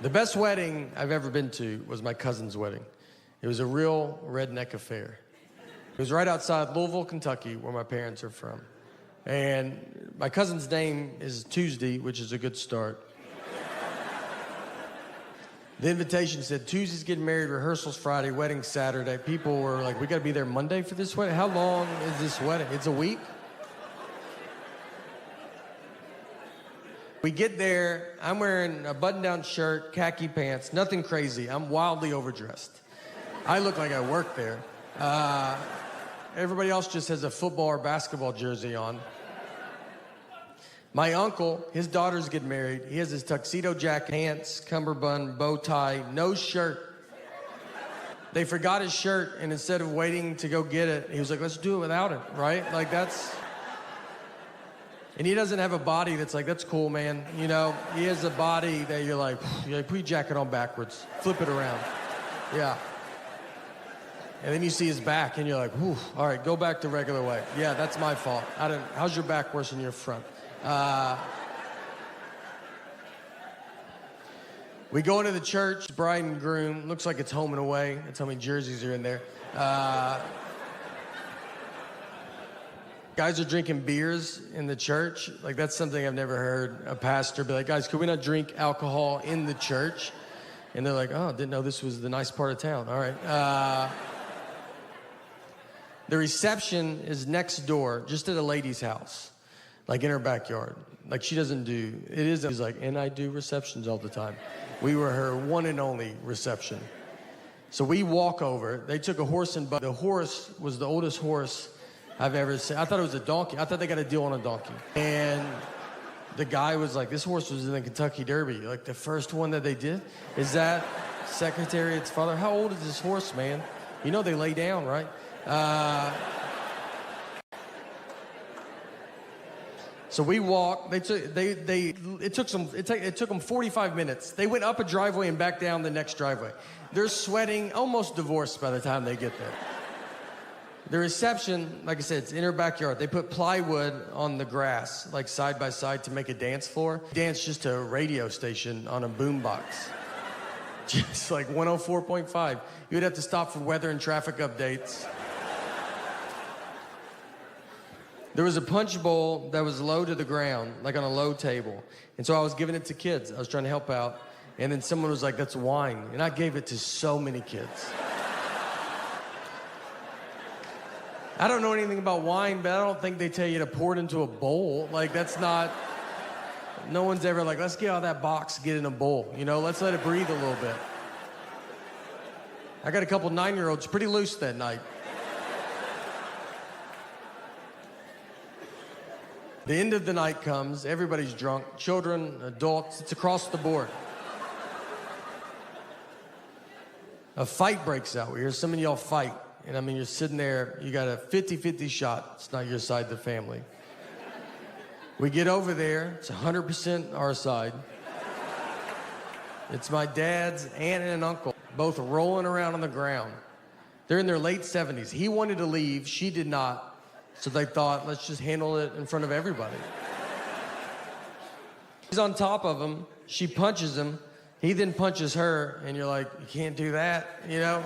The best wedding I've ever been to was my cousin's wedding. It was a real redneck affair. It was right outside Louisville, Kentucky, where my parents are from. And my cousin's name is Tuesday, which is a good start. The invitation said, Tuesday's getting married, rehearsals Friday, wedding Saturday. People were like, we gotta be there Monday for this wedding? How long is this wedding? It's a week? We get there, I'm wearing a button-down shirt, khaki pants, nothing crazy. I'm wildly overdressed. I look like I work there. Everybody else just has a football or basketball jersey on. My uncle, his daughters get married. He has his tuxedo jacket, pants, cummerbund, bow tie, no shirt. They forgot his shirt, and instead of waiting to go get it, he was like, let's do it without it, right? Like, that's... And he doesn't have a body that's like, that's cool, man. You know, he has a body that you're like, put your jacket on backwards, flip it around. Yeah. And then you see his back, and you're like, whew, all right, go back the regular way. Yeah, that's my fault. How's your back worse than your front? We go into the church, bride and groom. Looks like it's home and away. That's how many jerseys are in there. Guys are drinking beers in the church. Like, that's something I've never heard a pastor be like, guys, could we not drink alcohol in the church? And they're like, oh, didn't know this was the nice part of town. All right. The reception is next door, just at a lady's house, like in her backyard. Like, she doesn't do, she's like, and I do receptions all the time. We were her one and only reception. So we walk over. They took a horse and buggy. The horse was the oldest horse I've ever seen. I thought it was a donkey. I thought they got a deal on a donkey. And the guy was like, this horse was in the Kentucky Derby. Like, the first one that they did? Is that Secretariat's father? How old is this horse, man? You know they lay down, right? So we walked. It took them 45 minutes. They went up a driveway and back down the next driveway. They're sweating, almost divorced by the time they get there. The reception, like I said, it's in her backyard. They put plywood on the grass, like side by side, to make a dance floor. Dance just to a radio station on a boombox. Just like 104.5. You would have to stop for weather and traffic updates. There was a punch bowl that was low to the ground, like on a low table. And so I was giving it to kids. I was trying to help out. And then someone was like, that's wine. And I gave it to so many kids. I don't know anything about wine, but I don't think they tell you to pour it into a bowl. Like, that's not... No one's ever like, let's get out of that box, get in a bowl. You know, let's let it breathe a little bit. I got a couple 9-year-olds pretty loose that night. The end of the night comes, everybody's drunk, children, adults, it's across the board. A fight breaks out. We hear some of y'all fight. And I mean, you're sitting there, you got a 50-50 shot. It's not your side of the family. We get over there, it's 100% our side. It's my dad's aunt and an uncle, both rolling around on the ground. They're in their late 70s. He wanted to leave, she did not. So they thought, let's just handle it in front of everybody. He's on top of him, she punches him, he then punches her, and you're like, you can't do that, you know?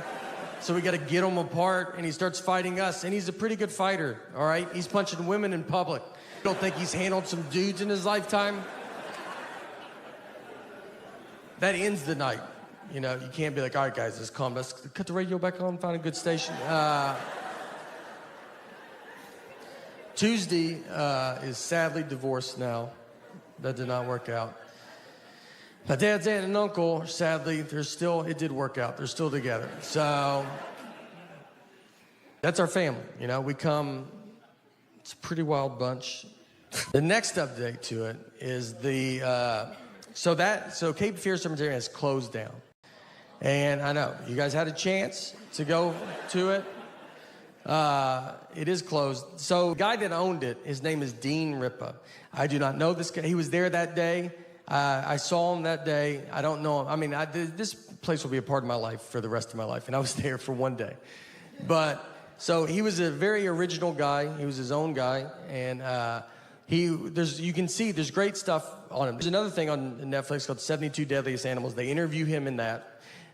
So we gotta get him apart, and he starts fighting us, and he's a pretty good fighter, all right? He's punching women in public. You don't think he's handled some dudes in his lifetime? That ends the night. You know, you can't be like, all right, guys, let's calm. Let's cut the radio back on, find a good station. Tuesday is sadly divorced now. That did not work out. My dad's aunt and uncle, sadly, it did work out. They're still together. So that's our family. You know, we come, it's a pretty wild bunch. The next update to it is so Cape Fear Cemetery has closed down. And I know, you guys had a chance to go to it. It is closed. So the guy that owned it, his name is Dean Ripa. I do not know this guy. He was there that day. I saw him that day. I don't know him. I mean, this place will be a part of my life for the rest of my life, and I was there for one day. But, so he was a very original guy. He was his own guy, and You can see there's great stuff on him. There's another thing on Netflix called 72 Deadliest Animals. They interview him in that.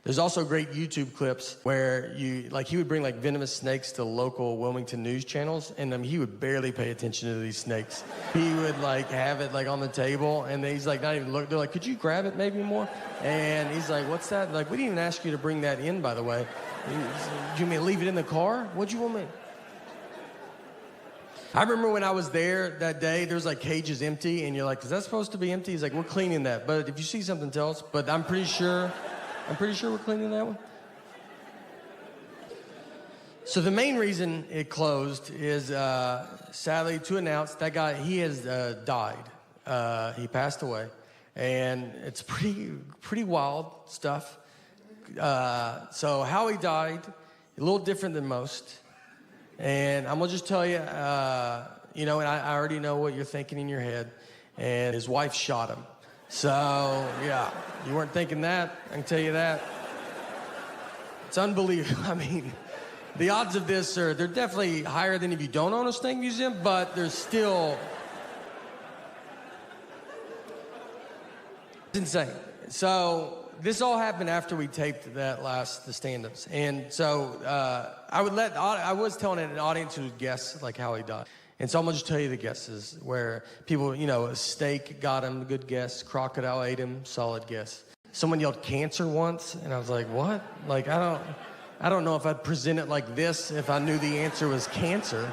There's also great YouTube clips where he would bring like venomous snakes to local Wilmington news channels, and he would barely pay attention to these snakes. He would like have it like on the table, and he's like not even look. They're like, could you grab it maybe more? And he's like, what's that? Like, we didn't even ask you to bring that in, by the way. Do you want me to leave it in the car? What'd you want me? I remember when I was there that day, there's like cages empty, and you're like, is that supposed to be empty? He's like, we're cleaning that, but if you see something, tell us. But I'm pretty sure we're cleaning that one. So the main reason it closed is, sadly, to announce that guy, he has died. He passed away. And it's pretty wild stuff. So how he died, a little different than most. And I'm going to just tell you, and I already know what you're thinking in your head. And his wife shot him. So, yeah, you weren't thinking that, I can tell you that. It's unbelievable. I mean, the odds of this they're definitely higher than if you don't own a snake museum, but there's still... It's insane. So, this all happened after we taped the stand-ups. And so, I was telling an audience who would guess, like, how he died. And so I'm going to just tell you the guesses where people, a steak got him, good guess. Crocodile ate him, solid guess. Someone yelled cancer once, and I was like, what? Like, I don't know if I'd present it like this if I knew the answer was cancer.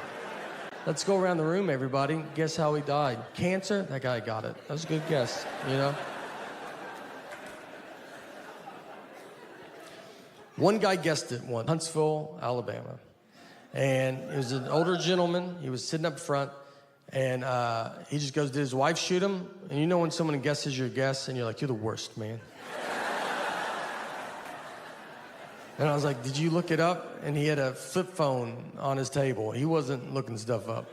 Let's go around the room, everybody. Guess how he died. Cancer? That guy got it. That was a good guess, One guy guessed it once, Huntsville, Alabama. And it was an older gentleman. He was sitting up front, and he just goes, did his wife shoot him? And you know when someone guesses your guess, and you're like, you're the worst, man. And I was like, did you look it up? And he had a flip phone on his table. He wasn't looking stuff up.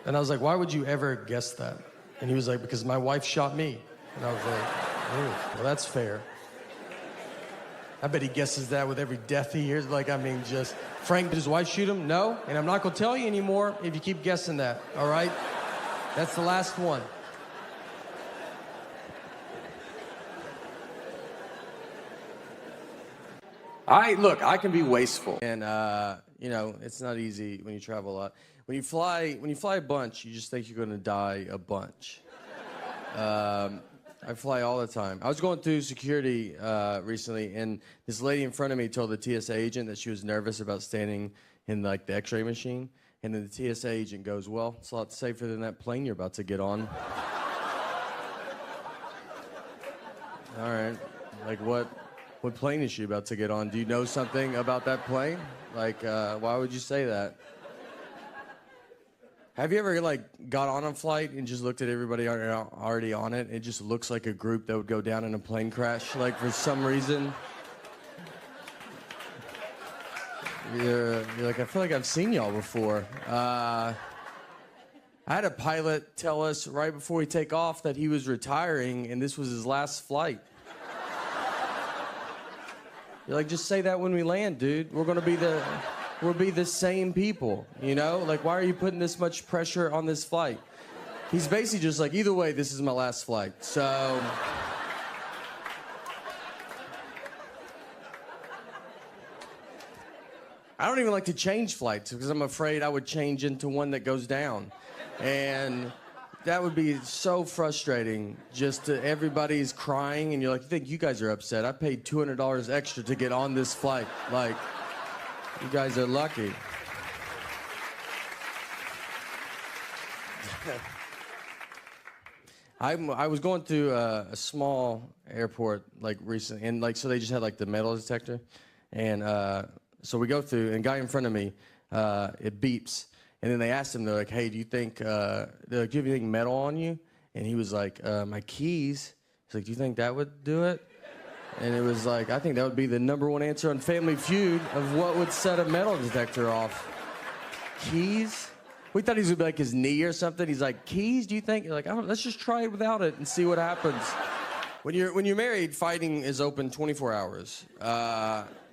And I was like, why would you ever guess that? And he was like, because my wife shot me. And I was like, oh, well, that's fair. I bet he guesses that with every death he hears. Just, Frank, did his wife shoot him? No. And I'm not going to tell you anymore if you keep guessing that, all right? That's the last one. I can be wasteful. And, it's not easy when you travel a lot. When you fly a bunch, you just think you're going to die a bunch. I fly all the time. I was going through security recently, and this lady in front of me told the TSA agent that she was nervous about standing in the X-ray machine. And then the TSA agent goes, well, it's a lot safer than that plane you're about to get on. All right. What plane is she about to get on? Do you know something about that plane? Why would you say that? Have you ever got on a flight and just looked at everybody already on it? It just looks like a group that would go down in a plane crash, for some reason. You're like, I feel like I've seen y'all before. I had a pilot tell us right before we take off that he was retiring and this was his last flight. You're like, just say that when we land, dude. We'll be the same people, why are you putting this much pressure on this flight? He's basically just like, either way, this is my last flight. So, I don't even like to change flights because I'm afraid I would change into one that goes down. And that would be so frustrating. Everybody's crying and you're like, you think you guys are upset. I paid $200 extra to get on this flight. You guys are lucky. I was going through a small airport recently, and so they just had the metal detector, and so we go through, and a guy in front of me, it beeps, and then they asked him, they're like, hey, do you think, do you have anything metal on you? And he was like, my keys. He's like, do you think that would do it? And it was I think that would be the #1 answer on Family Feud of what would set a metal detector off. Keys? We thought he was going to be his knee or something. He's like, keys, do you think? You're like, let's just try it without it and see what happens. When you're married, fighting is open 24 hours.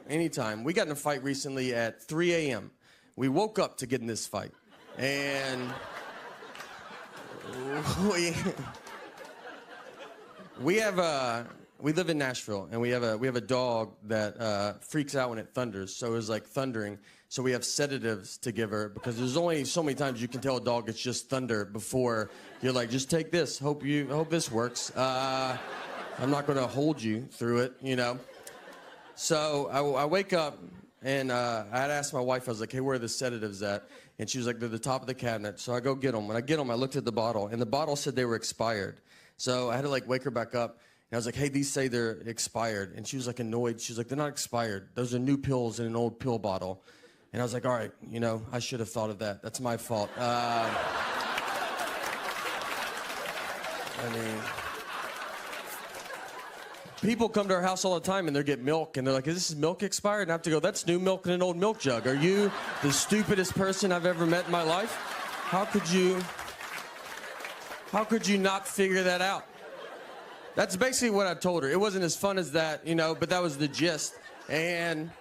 Anytime. We got in a fight recently at 3 a.m. We woke up to get in this fight. And we live in Nashville, and we have a dog that freaks out when it thunders. So it was like thundering. So we have sedatives to give her because there's only so many times you can tell a dog it's just thunder before you're like, just take this. Hope this works. I'm not going to hold you through it, you know. So I wake up, and I had asked my wife, I was like, hey, where are the sedatives at? And she was like, they're at the top of the cabinet. So I go get them. When I get them, I looked at the bottle, and the bottle said they were expired. So I had to like wake her back up. And I was like, hey, these say they're expired. And she was like annoyed. She was like, they're not expired. Those are new pills in an old pill bottle. And I was like, all right, you know, I should have thought of that. That's my fault. I mean, people come to our house all the time and they get milk and they're like, is this milk expired? And I have to go, that's new milk in an old milk jug. Are you the stupidest person I've ever met in my life? How could you not figure that out? That's basically what I told her. It wasn't as fun as that, you know, but that was the gist. And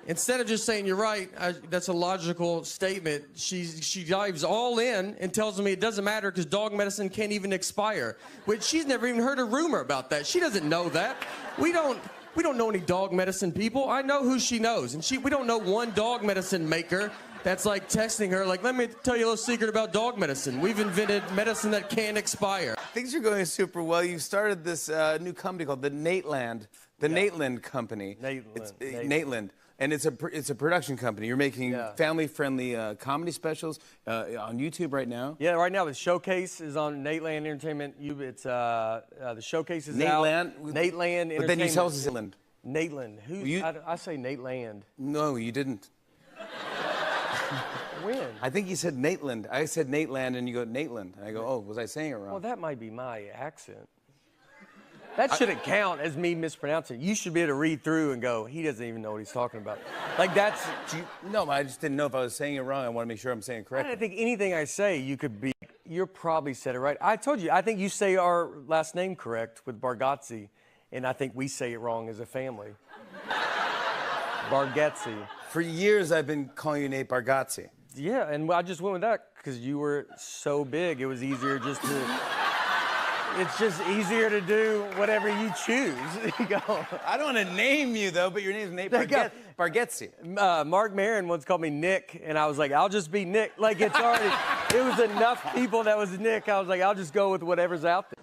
instead of just saying, you're right, that's a logical statement, she dives all in and tells me it doesn't matter because dog medicine can't even expire, which she's never even heard a rumor about that. She doesn't know that. We don't know any dog medicine people. I know who she knows, and we don't know one dog medicine maker that's like texting her like, let me tell you a little secret about dog medicine. We've invented medicine that can't expire. Things are going super well. You've started this new company called the Nateland, Nateland Company. Nateland. And it's a production company. You're making family-friendly comedy specials on YouTube right now. Yeah, right now the Showcase is on Nateland Entertainment. It's the Showcase is Nateland? out. Nateland Entertainment. But then you tell us it's Nateland. Nateland. I say Nateland. No, you didn't. When? I think you said Nateland. I said Nateland, and you go Nateland. And I go, oh, was I saying it wrong? Well, that might be my accent. That shouldn't count as me mispronouncing. You should be able to read through and go, he doesn't even know what he's talking about. Like that's... No, I just didn't know if I was saying it wrong. I want to make sure I'm saying it correctly. I don't think anything I say you're probably said it right. I told you, I think you say our last name correct with Bargatze, and I think we say it wrong as a family. Bargatze. For years, I've been calling you Nate Bargatze. Yeah, and I just went with that because you were so big, it was easier just to... It's just easier to do whatever you choose. You go. I don't want to name you, though, but your name's Nate Bargatze. Mark Maron once called me Nick, and I was like, I'll just be Nick. Like, it was enough people that was Nick. I was like, I'll just go with whatever's out there.